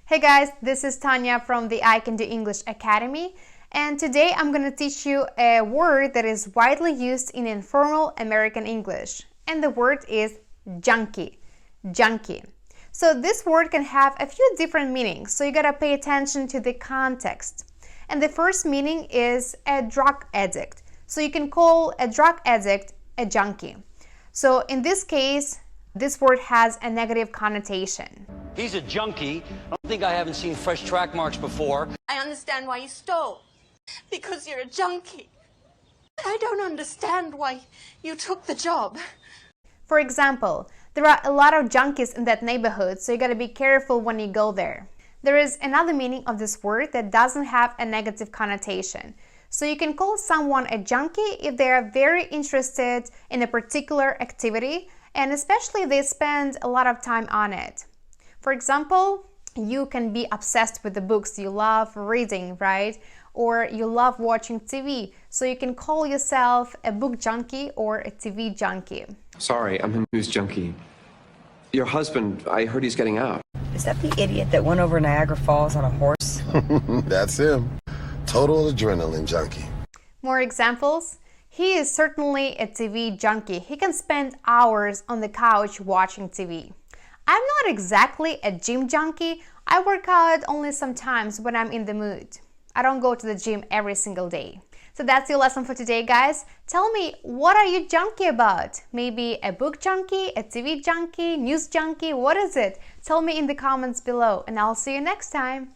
Hey guys, this is Tanya from the I Can Do English Academy, and today I'm going to teach you a word that is widely used in informal American English, and the word is junkie. Junkie. So this word can have a few different meanings, so you gotta pay attention to the context. And the first meaning is a drug addict. So you can call a drug addict a junkie. So in this case, this word has a negative connotation. He's a junkie. I don't think I haven't seen fresh track marks before. I understand why you stole. Because you're a junkie. I don't understand why you took the job. For example, there are a lot of junkies in that neighborhood, so you gotta be careful when you go there. There is another meaning of this word that doesn't have a negative connotation. So you can call someone a junkie if they are very interested in a particular activity, and especially they spend a lot of time on it. For example, you can be obsessed with the books you love reading, right? Or you love watching TV, so you can call yourself a book junkie or a TV junkie. Sorry, I'm a news junkie. Your husband, I heard he's getting out. Is that the idiot that went over Niagara Falls on a horse? That's him. Total adrenaline junkie. More examples? He is certainly a TV junkie. He can spend hours on the couch watching TV. I'm not exactly a gym junkie. I work out only sometimes when I'm in the mood. I don't go to the gym every single day. So that's your lesson for today, guys. Tell me, what are you junkie about? Maybe a book junkie, a TV junkie, news junkie, what is it? Tell me in the comments below, and I'll see you next time.